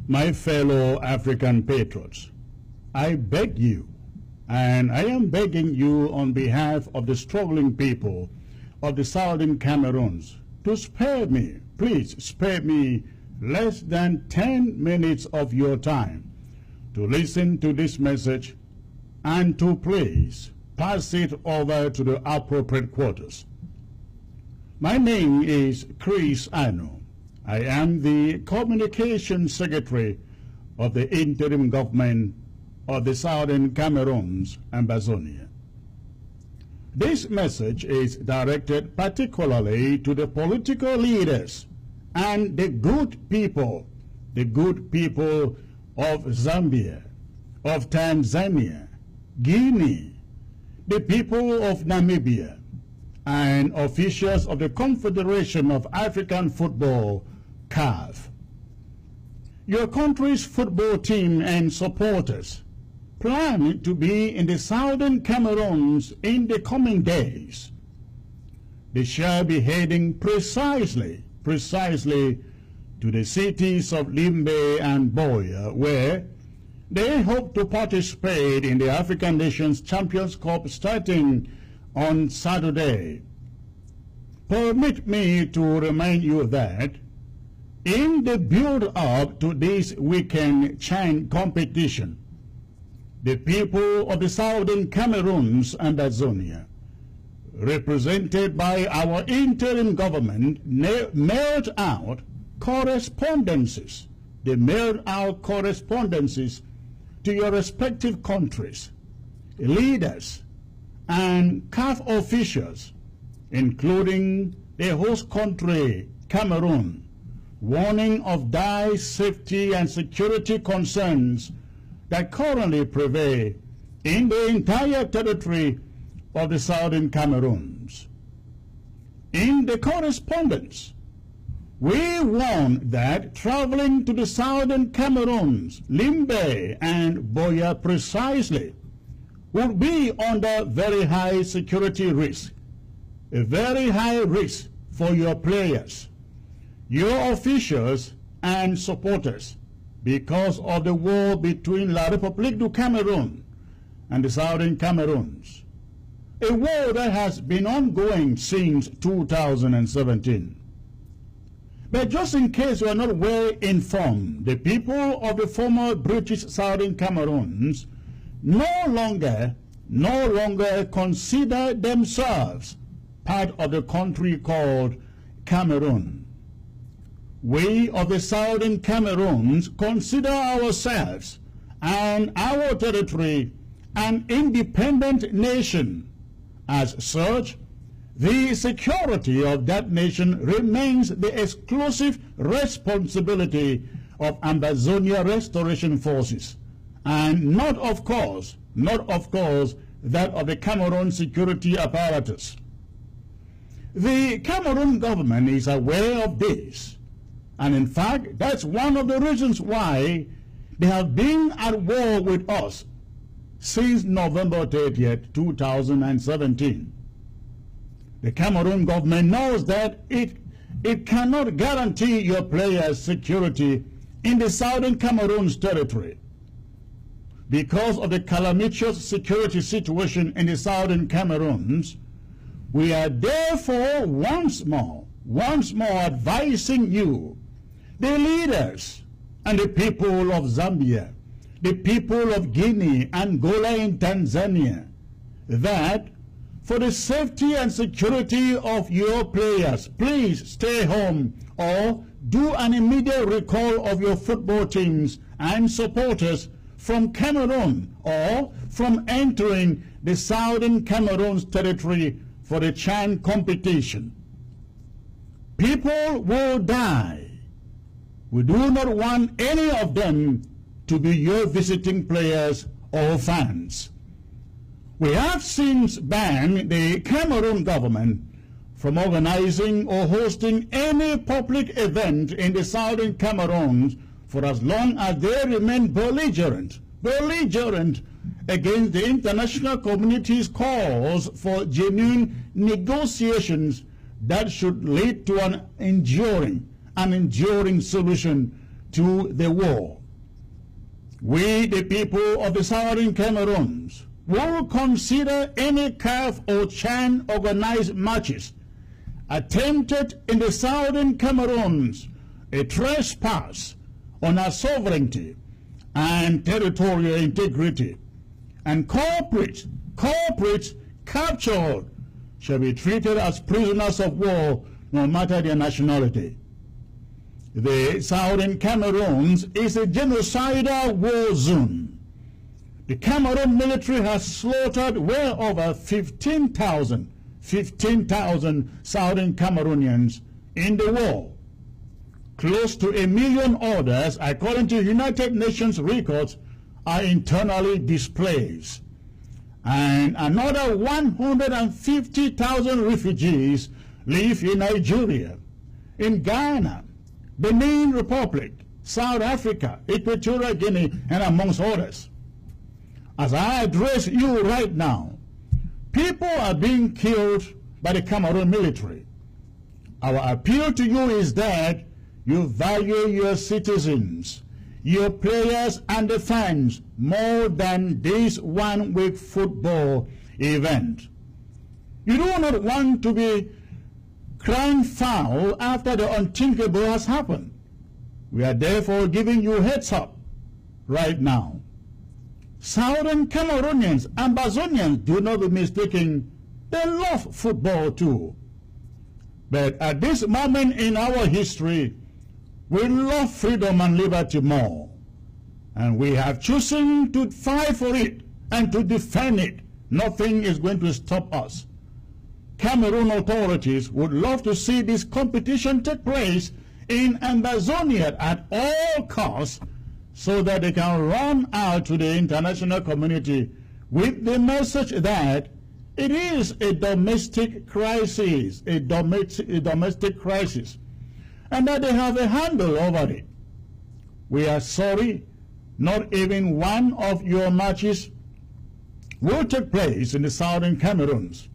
My fellow African patriots, I beg you, and I am begging you on behalf of the struggling people of the Southern Cameroons, to spare me, please spare me less than 10 minutes of your time to listen to this message and to please pass it over to the appropriate quarters. My name is Chris Ano. I am the Communications Secretary of the Interim Government of the Southern Cameroons and Angola. This message is directed particularly to the political leaders and the good people of Zambia, of Tanzania, Guinea, the people of Namibia, and officials of the Confederation of African Football, CAF. Your country's football team and supporters plan to be in the Southern Cameroons in the coming days. They shall be heading precisely to the cities of Limbe and Boya, where they hope to participate in the African Nations Champions Cup starting on Saturday. Permit me to remind you that in the build-up to this weekend CHAN competition, the people of the Southern Cameroons and Tanzania, represented by our interim government, mailed out correspondences. They mailed out correspondences to your respective countries, leaders, and CAF officials, including the host country, Cameroon, warning of dire safety and security concerns that currently prevail in the entire territory of the Southern Cameroons. In the correspondence, we warn that traveling to the Southern Cameroons, Limbe and Boya precisely, would be under very high security risk, a very high risk for your players, your officials and supporters, because of the war between La République du Cameroon and the Southern Cameroons, a war that has been ongoing since 2017. But just in case you are not well informed, the people of the former British Southern Cameroons no longer consider themselves part of the country called Cameroon. We of the Southern Cameroons consider ourselves and our territory an independent nation. As such, the security of that nation remains the exclusive responsibility of Ambazonia Restoration Forces, and not of course, that of the Cameroon security apparatus. The Cameroon government is aware of this, and in fact, that's one of the reasons why they have been at war with us since November 30th, 2017. The Cameroon government knows that it cannot guarantee your players' security in the Southern Cameroon's territory. Because of the calamitous security situation in the Southern Cameroons, we are therefore once more advising you, the leaders and the people of Zambia, the people of Guinea, Angola and Tanzania, that for the safety and security of your players, please stay home or do an immediate recall of your football teams and supporters from Cameroon or from entering the Southern Cameroon's territory for the CHAN competition. People will die. We do not want any of them to be your visiting players or fans. We have since banned the Cameroon government from organizing or hosting any public event in the Southern Cameroons for as long as they remain belligerent against the international community's calls for genuine negotiations that should lead to an enduring solution to the war. We, the people of the Southern Cameroons, will consider any CAF or CHAN organized matches attempted in the Southern Cameroons a trespass on our sovereignty and territorial integrity, and culprits captured shall be treated as prisoners of war, no matter their nationality. The Southern Cameroons is a genocidal war zone. The Cameroon military has slaughtered well over 15,000 Southern Cameroonians in the war. Close to 1 million others, according to United Nations records, are internally displaced. And another 150,000 refugees live in Nigeria, in Ghana, Benin Republic, South Africa, Equatorial Guinea, and amongst others. As I address you right now, people are being killed by the Cameroon military. Our appeal to you is that you value your citizens, your players and the fans more than this one-week football event. You do not want to be crying foul after the unthinkable has happened. We are therefore giving you heads up right now. Southern Cameroonians, Ambazonians, do not be mistaken, they love football too. But at this moment in our history, we love freedom and liberty more. And we have chosen to fight for it and to defend it. Nothing is going to stop us. Cameroon authorities would love to see this competition take place in Ambazonia at all costs, so that they can run out to the international community with the message that it is a domestic crisis, and that they have a handle over it. We are sorry, not even one of your matches will take place in the Southern Cameroons.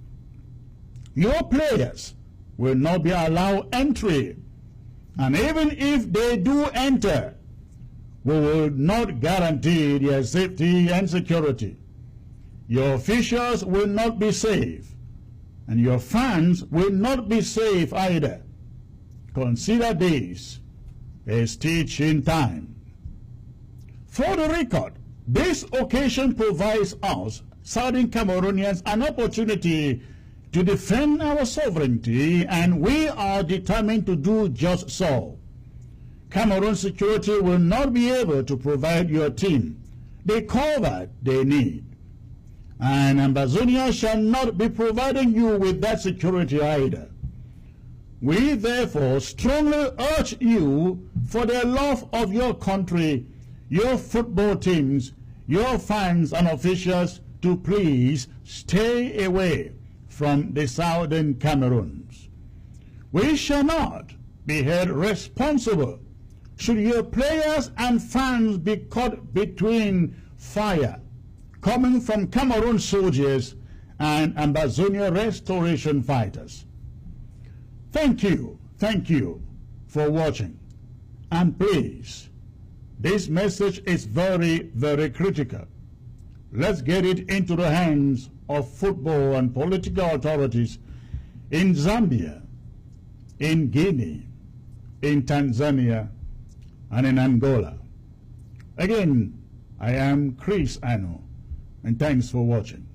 Your players will not be allowed entry, and even if they do enter, we will not guarantee their safety and security. Your officials will not be safe, and your fans will not be safe either. Consider this a stitch in time. For the record, this occasion provides us, Southern Cameroonians, an opportunity to defend our sovereignty, and we are determined to do just so. Cameroon security will not be able to provide your team the cover they need, and Ambazonia shall not be providing you with that security either. We therefore strongly urge you, for the love of your country, your football teams, your fans and officials, to please stay away from the Southern Cameroons. We shall not be held responsible should your players and fans be caught between fire coming from Cameroon soldiers and Ambazonia restoration fighters. Thank you for watching. And please, this message is very, very critical. Let's get it into the hands of football and political authorities in Zambia, in Guinea, in Tanzania, and in Angola. Again, I am Chris Ano, and thanks for watching.